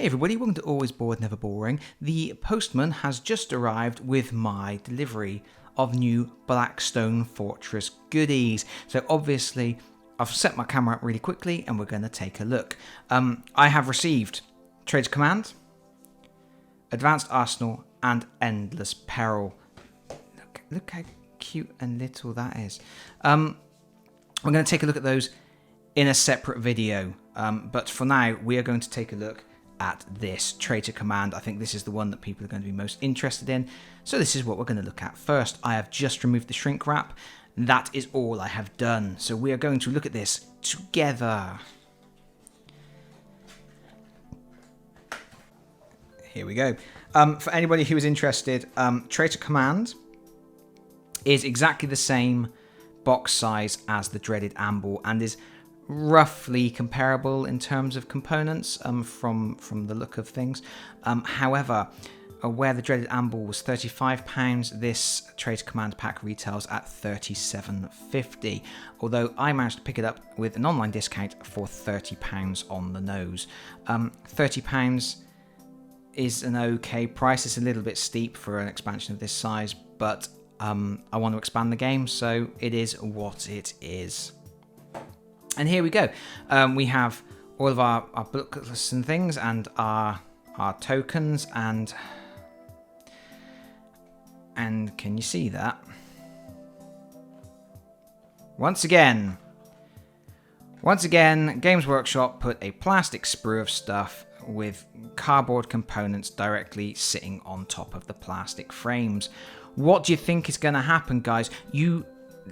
Hey everybody, welcome to Always Bored, Never Boring. The postman has just arrived with my delivery of new Blackstone Fortress goodies. So obviously, I've set my camera up really quickly and we're going to take a look. I have received Traitor Command, Advanced Arsenal, and Endless Peril. Look how cute and little that is. We're going to take a look at those in a separate video. But for now, we are going to take a look at this Traitor Command. I think this is the one that people are going to be most interested in. So this is what we're going to look at first. I have just removed the shrink wrap. That is all I have done. So we are going to look at this together. Here we go. For anybody who is interested, Traitor Command is exactly the same box size as the dreaded Amble and is roughly comparable in terms of components from the look of things. However, where the dreaded Amble was £35, this Traitor Command pack retails at £37.50, although I managed to pick it up with an online discount for £30 on the nose. £30 is an okay price. It's a little bit steep for an expansion of this size, but I want to expand the game, so it is what it is. And here we go. We have all of our booklets and things, and our tokens, and can you see that? Once again, Games Workshop put a plastic sprue of stuff with cardboard components directly sitting on top of the plastic frames. What do you think is going to happen, guys? You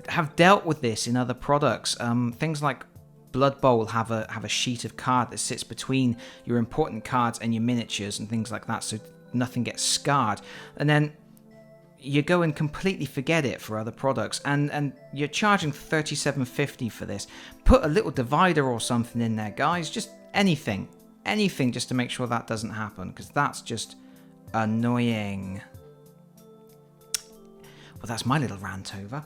have dealt with this in other products. Things like Blood Bowl have a sheet of card that sits between your important cards and your miniatures and things like that, so nothing gets scarred. And then you go and completely forget it for other products, and you're charging $37.50 for this. Put a little divider or something in there, guys. Just anything, just to make sure that doesn't happen, because that's just annoying. Well, that's my little rant over.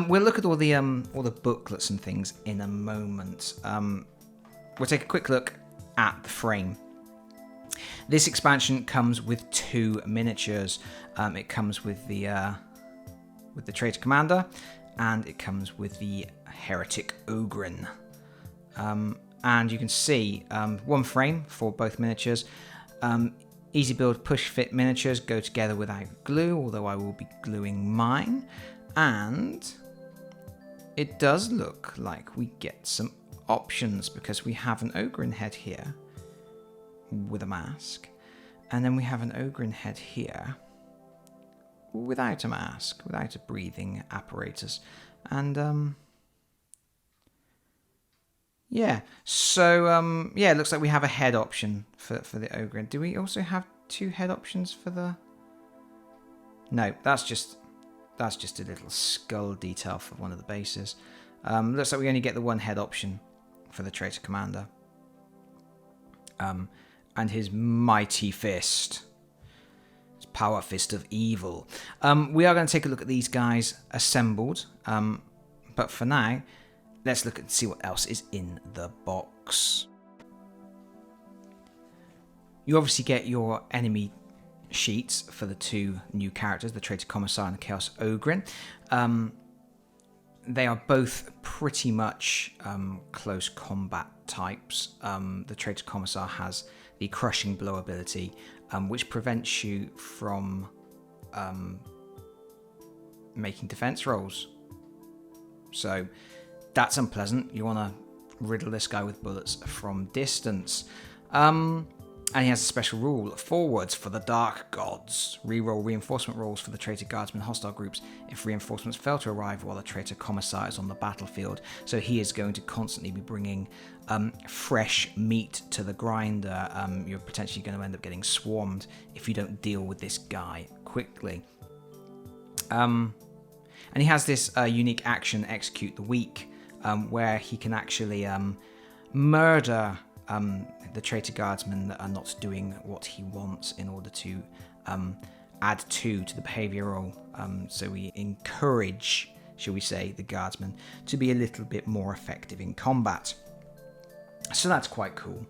We'll look at all the booklets and things in a moment. We'll take a quick look at the frame. This expansion comes with 2 miniatures. It comes with the Traitor Commander, and it comes with the Heretic Ogryn. And you can see 1 frame for both miniatures. Easy build push fit miniatures go together without glue, although I will be gluing mine. And it does look like we get some options, because we have an Ogryn head here with a mask, and then we have an Ogryn head here without a mask, without a breathing apparatus. And yeah, so yeah, it looks like we have a head option for the Ogryn. Do we also have 2 head options for the... No, that's just a little skull detail for one of the bases. Looks like we only get the 1 head option for the Traitor Commander. And his mighty fist. His power fist of evil. We are going to take a look at these guys assembled. But for now, let's look and see what else is in the box. You obviously get your enemy sheets for the 2 new characters, the Traitor Commissar and the Chaos Ogryn. They are both pretty much close combat types. The Traitor Commissar has the Crushing Blow ability, which prevents you from making defense rolls. So that's unpleasant. You want to riddle this guy with bullets from distance. And he has a special rule: forwards for the Dark Gods. Reroll reinforcement rolls for the Traitor Guardsmen hostile groups if reinforcements fail to arrive while the Traitor Commissar is on the battlefield. So he is going to constantly be bringing fresh meat to the grinder. You're potentially going to end up getting swarmed if you don't deal with this guy quickly. And he has this unique action, Execute the Weak, where he can actually murder the Traitor Guardsmen that are not doing what he wants in order to add 2 to the behavioural. So we encourage, shall we say, the Guardsmen to be a little bit more effective in combat. So that's quite cool.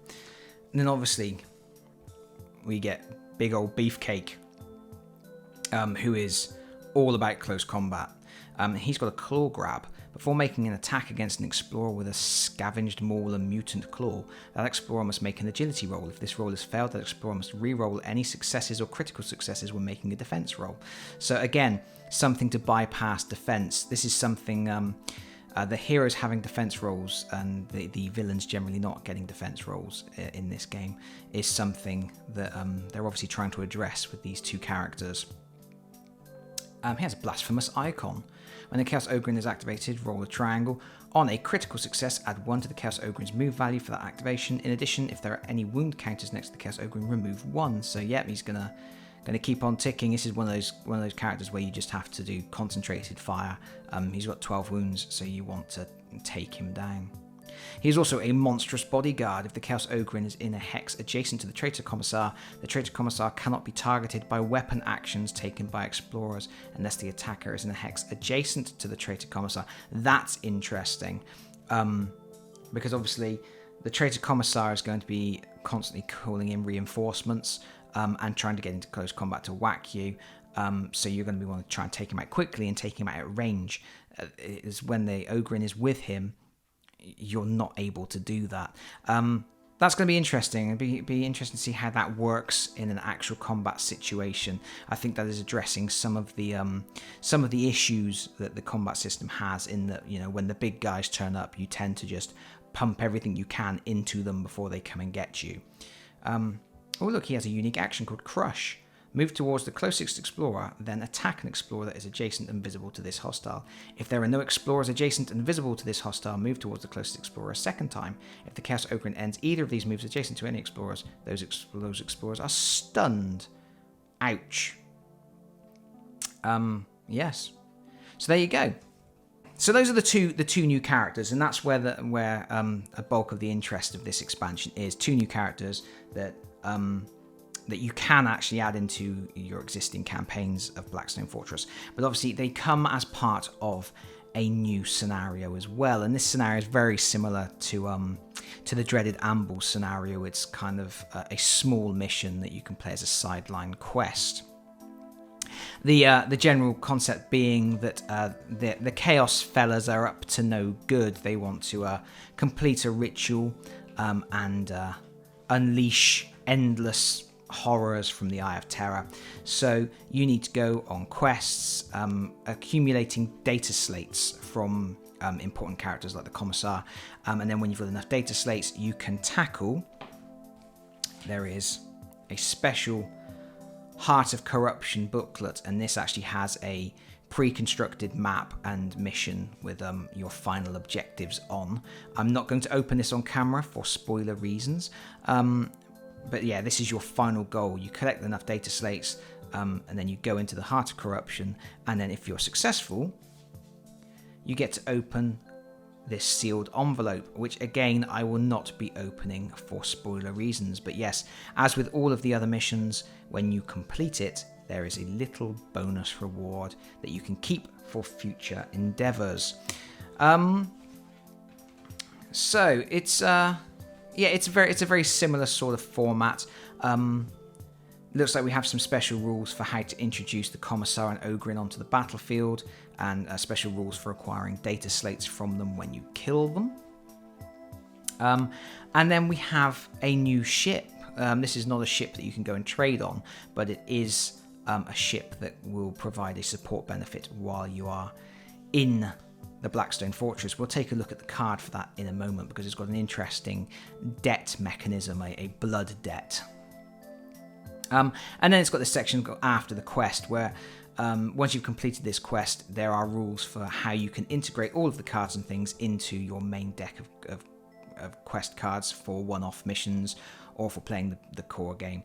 And then obviously we get big old Beefcake, who is all about close combat. He's got a claw grab. Before making an attack against an explorer with a scavenged maul and mutant claw, that explorer must make an agility roll. If this roll is failed, that explorer must re-roll any successes or critical successes when making a defense roll. So again, something to bypass defense. This is something the heroes having defense rolls and the villains generally not getting defense rolls in this game is something that they're obviously trying to address with these two characters. He has a blasphemous icon. When the Chaos Ogre is activated, roll a triangle. On a critical success, add 1 to the Chaos Ogre's move value for that activation. In addition, if there are any wound counters next to the Chaos Ogre, remove 1. So yeah, he's gonna keep on ticking. This is one of those characters where you just have to do concentrated fire. He's got 12 wounds, so you want to take him down. He's also a monstrous bodyguard. If the Chaos Ogre is in a hex adjacent to the Traitor Commissar cannot be targeted by weapon actions taken by explorers unless the attacker is in a hex adjacent to the Traitor Commissar. That's interesting, because obviously the Traitor Commissar is going to be constantly calling in reinforcements and trying to get into close combat to whack you. So you're going to want to try and take him out quickly and take him out at range. Is when the Ogre is with him, you're not able to do that. That's going to be interesting. It'd be interesting to see how that works in an actual combat situation. I think that is addressing some of the issues that the combat system has, in that, you know, when the big guys turn up, you tend to just pump everything you can into them before they come and get you. Oh look, he has a unique action called Crush. Move towards the closest explorer, then attack an explorer that is adjacent and visible to this hostile. If there are no explorers adjacent and visible to this hostile, move towards the closest explorer a second time. If the Chaos Ogre ends either of these moves adjacent to any explorers, those explorers are stunned. Ouch. Yes. So there you go. So those are the two new characters, and that's where a bulk of the interest of this expansion is. 2 new characters that you can actually add into your existing campaigns of Blackstone Fortress. But obviously they come as part of a new scenario as well. And this scenario is very similar to the dreaded Amble scenario. It's kind of a small mission that you can play as a sideline quest. The general concept being that the Chaos fellas are up to no good. They want to complete a ritual and unleash endless horrors from the Eye of Terror. So you need to go on quests, accumulating data slates from important characters like the Commissar, and then when you've got enough data slates, you can tackle. There is a special Heart of Corruption booklet, and this actually has a pre-constructed map and mission with your final objectives on. I'm not going to open this on camera for spoiler reasons, but yeah, this is your final goal. You collect enough data slates, and then you go into the Heart of Corruption, and then if you're successful, you get to open this sealed envelope, which again I will not be opening for spoiler reasons. But yes, as with all of the other missions, when you complete it, there is a little bonus reward that you can keep for future endeavors. So it's it's a very similar sort of format. Looks like we have some special rules for how to introduce the Commissar and Ogre onto the battlefield, and special rules for acquiring data slates from them when you kill them. And then we have a new ship. This is not a ship that you can go and trade on, but it is a ship that will provide a support benefit while you are in the Blackstone Fortress. We'll take a look at the card for that in a moment, because it's got an interesting debt mechanism, a blood debt. And then it's got this section after the quest where once you've completed this quest, there are rules for how you can integrate all of the cards and things into your main deck of quest cards for one-off missions or for playing the core game.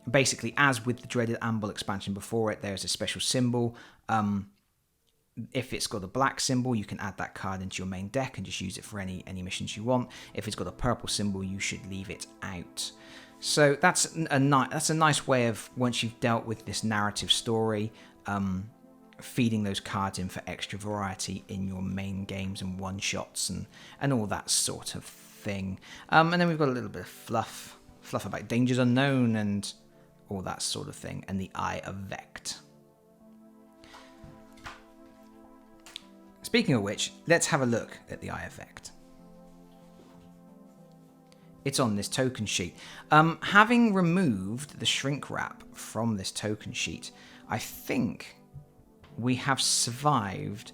Basically, as with the dreaded Amble expansion before it, there's a special symbol. If it's got a black symbol, you can add that card into your main deck and just use it for any missions you want. If it's got a purple symbol, you should leave it out. So that's a nice way of, once you've dealt with this narrative story, feeding those cards in for extra variety in your main games and one-shots and all that sort of thing. And then we've got a little bit of fluff about dangers unknown and all that sort of thing, and the Eye of Vect. Speaking of which, let's have a look at the Eye of Vect. It's on this token sheet. Having removed the shrink wrap from this token sheet, I think we have survived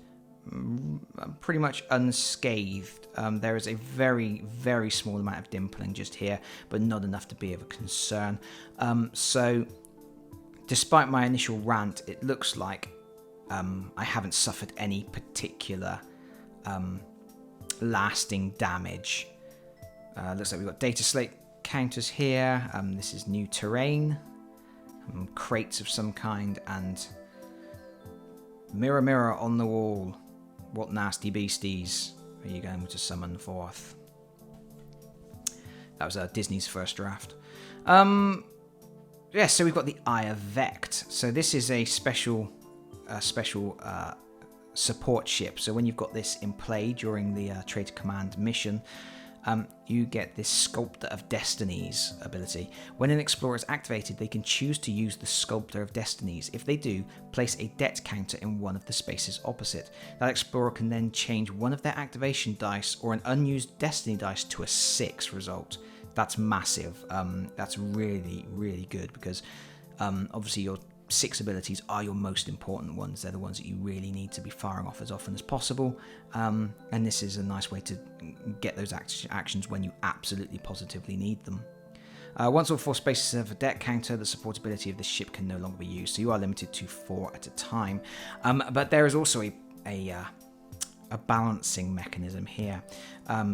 pretty much unscathed. There is a very, very small amount of dimpling just here, but not enough to be of a concern. So, despite my initial rant, it looks like I haven't suffered any particular lasting damage. Looks like we've got data slate counters here. This is new terrain, crates of some kind, and mirror, mirror on the wall, what nasty beasties are you going to summon forth? That was Disney's first draft. Yeah, so we've got the Eye of Vect. So this is a special support ship. So when you've got this in play during the Traitor Command mission, you get this Sculptor of Destinies ability. When an explorer is activated, they can choose to use the Sculptor of Destinies. If they do, place a debt counter in one of the spaces opposite. That explorer can then change one of their activation dice or an unused destiny dice to a 6 result. That's massive. That's really, really good because obviously your 6 abilities are your most important ones. They're the ones that you really need to be firing off as often as possible. And this is a nice way to get those actions when you absolutely positively need them. Once all 4 spaces have a debt counter, the support ability of the ship can no longer be used, so you are limited to 4 at a time. But there is also a balancing mechanism here.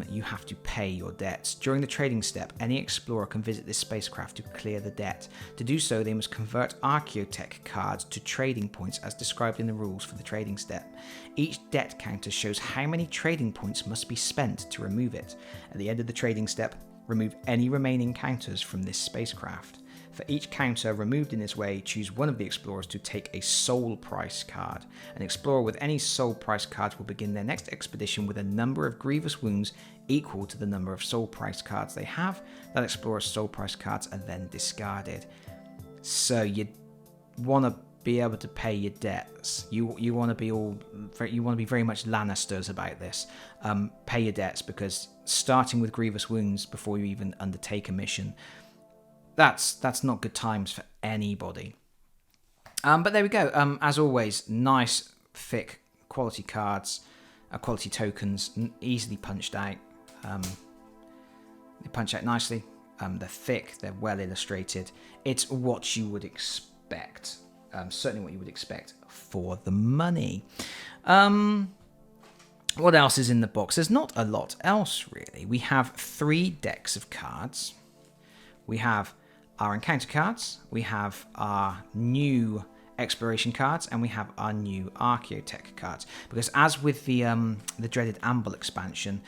You have to pay your debts. During the trading step, any explorer can visit this spacecraft to clear the debt. To do so, they must convert Archaeotech cards to trading points as described in the rules for the trading step. Each debt counter shows how many trading points must be spent to remove it. At the end of the trading step, remove any remaining counters from this spacecraft. For each counter removed in this way, choose one of the explorers to take a soul price card. An explorer with any soul price cards will begin their next expedition with a number of grievous wounds equal to the number of soul price cards they have. That explorer's soul price cards are then discarded. So you want to be able to pay your debts. You want to be very much Lannisters about this. Pay your debts, because starting with grievous wounds before you even undertake a mission, that's not good times for anybody. But there we go. As always, nice, thick, quality cards, quality tokens, easily punched out. They punch out nicely. They're thick. They're well illustrated. It's what you would expect. Certainly what you would expect for the money. What else is in the box? There's not a lot else, really. We have 3 decks of cards. We have our encounter cards, we have our new exploration cards, and we have our new Archaeotech cards. Because as with the dreaded Amble expansion,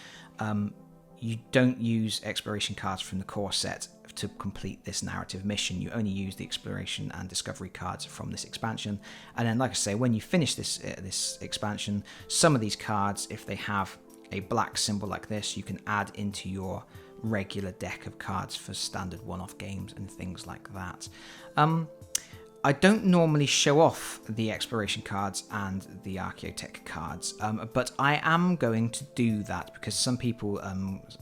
you don't use exploration cards from the core set to complete this narrative mission. You only use the exploration and discovery cards from this expansion. And then, like I say, when you finish this expansion, some of these cards, if they have a black symbol like this, you can add into your regular deck of cards for standard one-off games and things like that. I don't normally show off the exploration cards and the Archaeotech cards, but I am going to do that because some people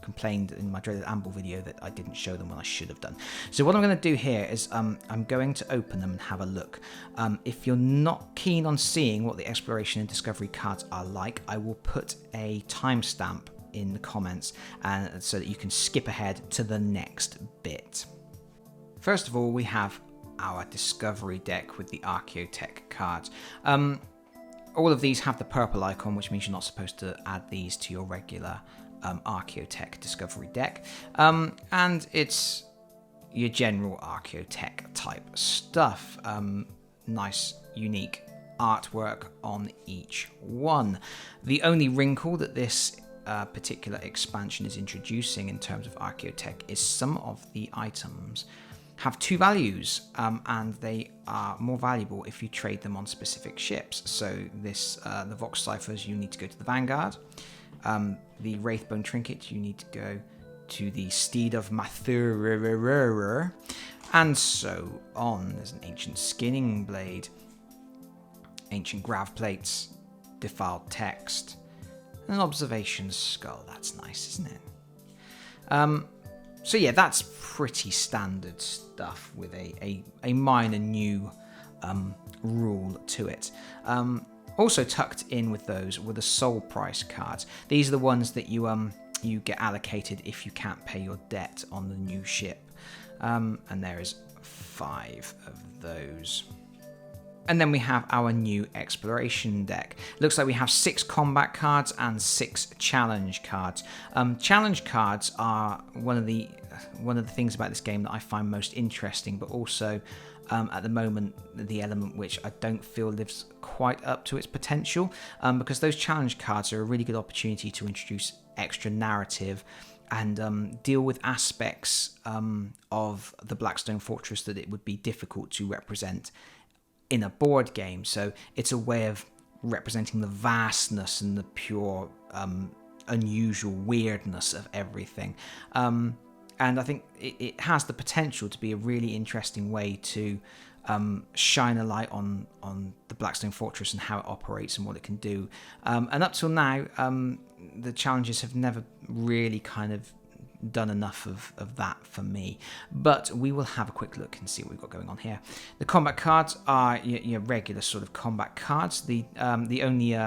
complained in my dreaded Amble video that I didn't show them when I should have done. So what I'm going to do here is I'm going to open them and have a look. If you're not keen on seeing what the exploration and discovery cards are like, I will put a timestamp in the comments and so that you can skip ahead to the next bit. First of all, we have our discovery deck with the Archaeotech cards. All of these have the purple icon, which means you're not supposed to add these to your regular Archaeotech discovery deck. And it's your general Archaeotech type stuff. Nice, unique artwork on each one. The only wrinkle that this particular expansion is introducing in terms of Archaeotech is some of the items have 2 values, and they are more valuable if you trade them on specific ships. So this, the Vox Ciphers, you need to go to the Vanguard. The Wraithbone Trinket, you need to go to the Steed of Mathur. and so on. There's an ancient skinning blade, ancient grav plates, defiled text, and an observation skull. That's nice, isn't it? So yeah, that's pretty standard stuff with a minor new rule to it. Also tucked in with those were the soul price cards. These are the ones that you get allocated if you can't pay your debt on the new ship. And there is 5 of those. And then we have our new exploration deck. Looks like we have 6 combat cards and 6 challenge cards. Challenge cards are one of the things about this game that I find most interesting, but also at the moment the element which I don't feel lives quite up to its potential, because those challenge cards are a really good opportunity to introduce extra narrative and deal with aspects of the Blackstone Fortress that it would be difficult to represent in a board game. So it's a way of representing the vastness and the pure unusual weirdness of everything. And I think it has the potential to be a really interesting way to shine a light on the Blackstone Fortress and how it operates and what it can do. And up till now, the challenges have never really kind of done enough of that for me. But we will have a quick look and see what we've got going on here. The combat cards are your regular sort of combat cards. The only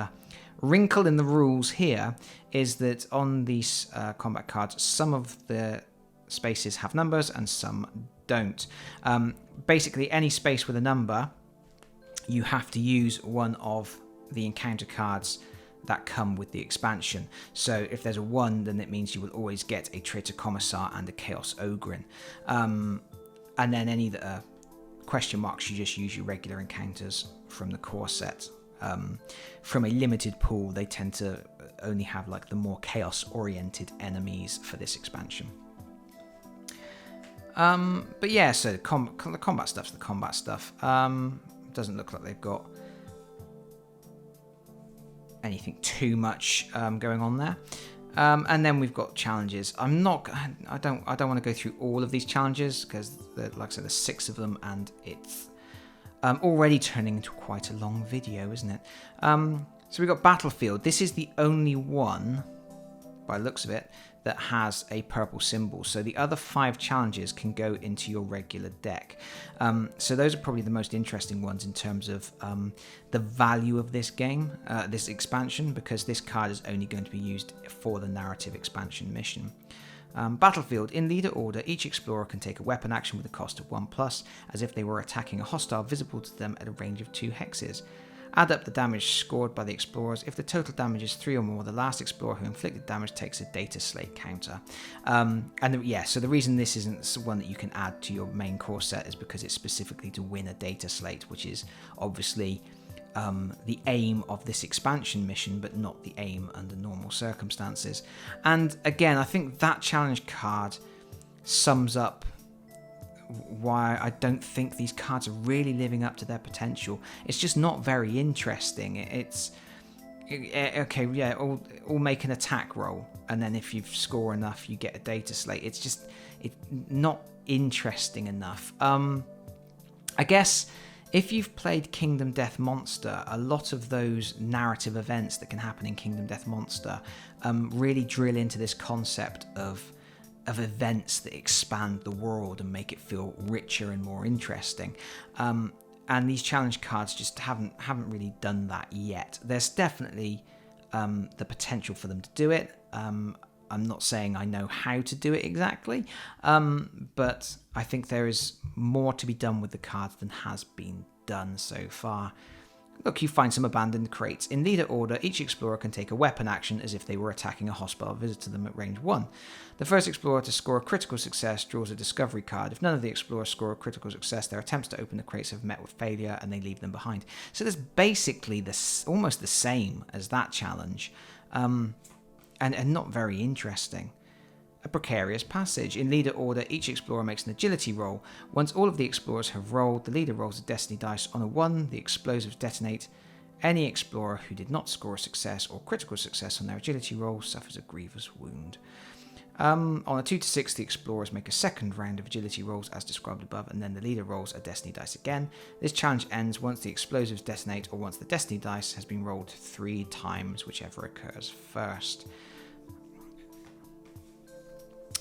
wrinkle in the rules here is that on these combat cards, some of the spaces have numbers and some don't. Basically, any space with a number, you have to use one of the encounter cards that come with the expansion. So if there's a 1, then it means you will always get a Traitor Commissar and a Chaos Ogrin. And then any that are question marks, you just use your regular encounters from the core set. From a limited pool, they tend to only have like the more chaos-oriented enemies for this expansion. But yeah, so the combat stuff's the combat stuff. Doesn't look like they've got anything too much going on there. And then we've got challenges. I don't want to go through all of these challenges because, like I said, there's 6 of them, and it's already turning into quite a long video, isn't it? So we've got Battlefield. This is the only one, by the looks of it, that has a purple symbol. So the other 5 challenges can go into your regular deck. So those are probably the most interesting ones in terms of the value of this game, this expansion, because this card is only going to be used for the narrative expansion mission. Battlefield. In leader order, each explorer can take a weapon action with a cost of 1+, as if they were attacking a hostile visible to them at a range of 2 hexes. Add up the damage scored by the explorers. If the total damage is 3 or more, the last explorer who inflicted damage takes a data slate counter. So the reason this isn't one that you can add to your main core set is because it's specifically to win a data slate, which is obviously the aim of this expansion mission, but not the aim under normal circumstances. And again, I think that challenge card sums up why I don't think these cards are really living up to their potential. It's just not very interesting. All make an attack roll, and then if you score enough, you get a data slate. It's not interesting enough. I guess if you've played Kingdom Death Monster, a lot of those narrative events that can happen in Kingdom Death Monster really drill into this concept of events that expand the world and make it feel richer and more interesting. And these challenge cards just haven't really done that yet. There's definitely the potential for them to do it. I'm not saying I know how to do it exactly, but I think there is more to be done with the cards than has been done so far. Look, you find some abandoned crates. In leader order, each explorer can take a weapon action as if they were attacking a hostile visitor to them at range 1. The first explorer to score a critical success draws a discovery card. If none of the explorers score a critical success, their attempts to open the crates have met with failure and they leave them behind. So there's basically almost the same as that challenge, and not very interesting. A precarious passage. In leader order, each explorer makes an agility roll. Once all of the explorers have rolled, the leader rolls a destiny dice. On a 1, the explosives detonate. Any explorer who did not score a success or critical success on their agility roll suffers a grievous wound. On a 2 to 6, the explorers make a second round of agility rolls as described above, and then the leader rolls a destiny dice again. This challenge ends once the explosives detonate or once the destiny dice has been rolled 3 times, whichever occurs first.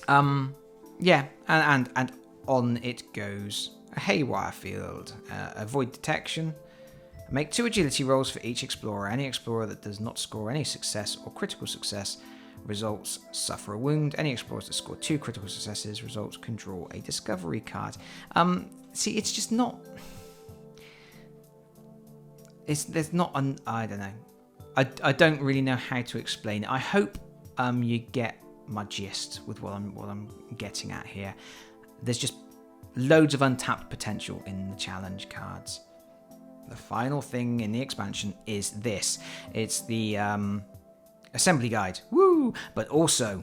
Yeah, and on it goes. A haywire field. Avoid detection. Make 2 agility rolls for each explorer. Any explorer that does not score any success or critical success results suffer a wound. Any explorers that score 2 critical successes results can draw a discovery card. See, it's just not. There's not an. I don't know. I don't really know how to explain it. I hope you get my gist with what I'm getting at here. There's just loads of untapped potential in the challenge cards. The final thing in the expansion is this. It's the assembly guide. Woo! But also,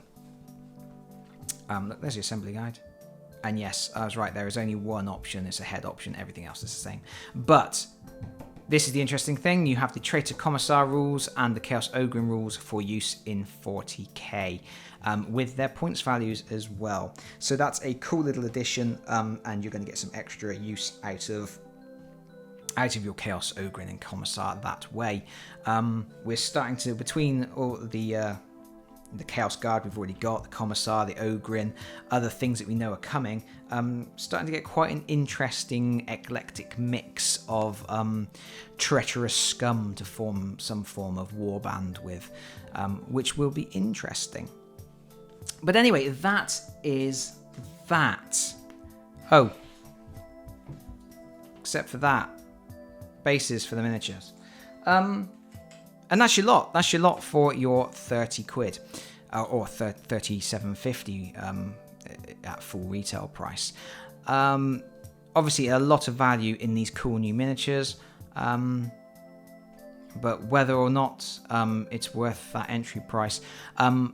look, there's the assembly guide. And yes, I was right, there is only one option. It's a head option. Everything else is the same. But this is the interesting thing. You have the Traitor Command rules and the Chaos Ogren rules for use in 40k, with their points values as well. So that's a cool little addition, and you're going to get some extra use out of your Chaos Ogren and Commissar that way. We're starting to, between all the Chaos Guard we've already got, the Commissar, the Ogren, other things that we know are coming, starting to get quite an interesting eclectic mix of treacherous scum to form some form of warband with, which will be interesting. But anyway, that is that. Oh, except for that, bases for the miniatures. And that's your lot. That's your lot for your 30 quid, or 37.50 at full retail price. Obviously, a lot of value in these cool new miniatures, but whether or not it's worth that entry price,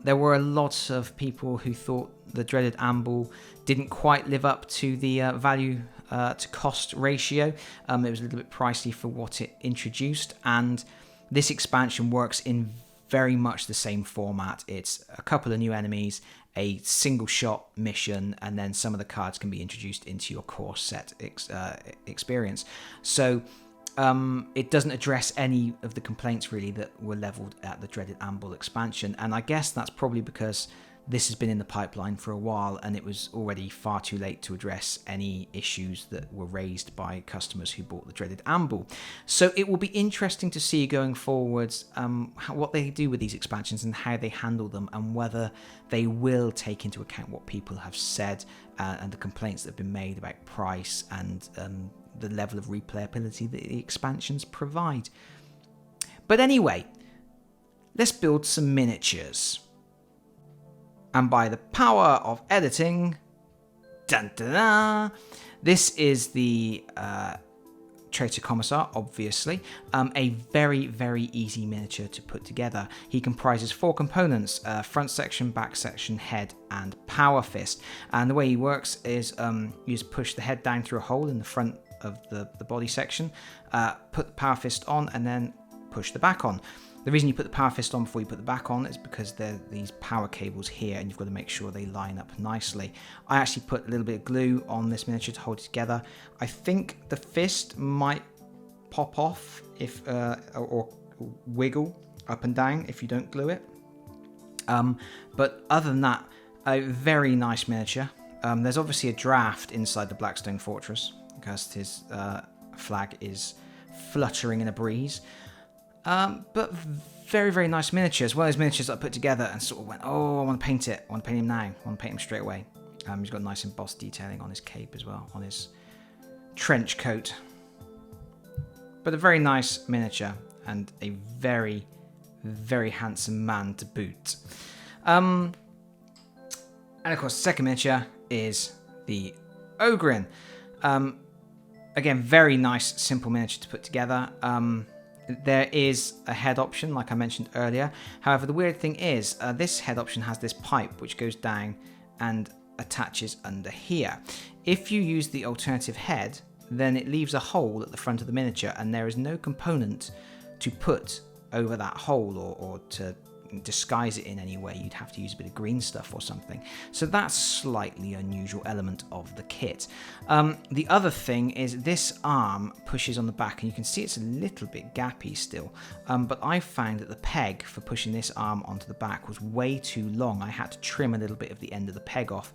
there were a lot of people who thought the dreaded Amble didn't quite live up to the value to cost ratio. It was a little bit pricey for what it introduced, and this expansion works in very much the same format. It's a couple of new enemies, a single shot mission, and then some of the cards can be introduced into your core set experience. So it doesn't address any of the complaints really that were leveled at the dreaded Amble expansion, and I guess that's probably because this has been in the pipeline for a while and it was already far too late to address any issues that were raised by customers who bought the dreaded Amble. So it will be interesting to see going forwards what they do with these expansions and how they handle them, and whether they will take into account what people have said and the complaints that have been made about price and the level of replayability that the expansions provide. But anyway, let's build some miniatures. And by the power of editing, dun, dun, dun, this is the Traitor Commissar, obviously. A very, very easy miniature to put together. He comprises 4 components: front section, back section, head, and power fist. And the way he works is you just push the head down through a hole in the front of the body section, put the power fist on, and then push the back on. The reason you put the power fist on before you put the back on is because there are these power cables here and you've got to make sure they line up nicely. I actually put a little bit of glue on this miniature to hold it together. I think the fist might pop off if or wiggle up and down if you don't glue it. But other than that, a very nice miniature. There's obviously a draft inside the Blackstone Fortress because his flag is fluttering in a breeze. But very, very nice miniatures. One of those miniatures I put together and sort of went, oh, I want to paint it. I want to paint him now. I want to paint him straight away. He's got nice embossed detailing on his cape as well, on his trench coat. But a very nice miniature and a very, very handsome man to boot. And of course, the second miniature is the Ogren. Again, very nice, simple miniature to put together. There is a head option, like I mentioned earlier. However, the weird thing is, this head option has this pipe which goes down and attaches under here. If you use the alternative head, then it leaves a hole at the front of the miniature, and there is no component to put over that hole or to disguise it in any way, you'd have to use a bit of green stuff or something. So that's a slightly unusual element of the kit. The other thing is this arm pushes on the back, and you can see it's a little bit gappy still, but I found that the peg for pushing this arm onto the back was way too long. I had to trim a little bit of the end of the peg off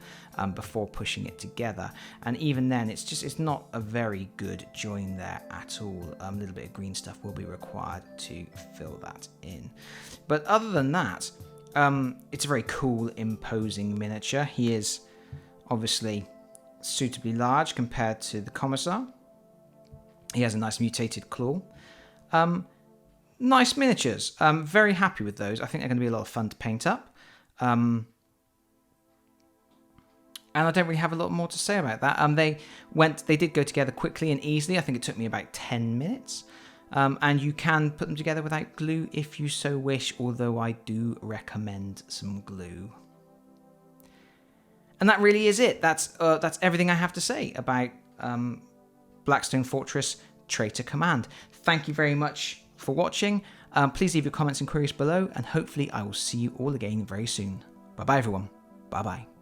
before pushing it together, and even then it's not a very good join there at all. A little bit of green stuff will be required to fill that in, but other than that, it's a very cool, imposing miniature. He is obviously suitably large compared to the Commissar. He has a nice mutated claw. Nice miniatures. Very happy with those. I think they're going to be a lot of fun to paint up. And I don't really have a lot more to say about that. They did go together quickly and easily. I think it took me about 10 minutes. And you can put them together without glue if you so wish, although I do recommend some glue. And that really is it. That's everything I have to say about Blackstone Fortress Traitor Command. Thank you very much for watching. Please leave your comments and queries below, and hopefully I will see you all again very soon. Bye bye everyone. Bye bye.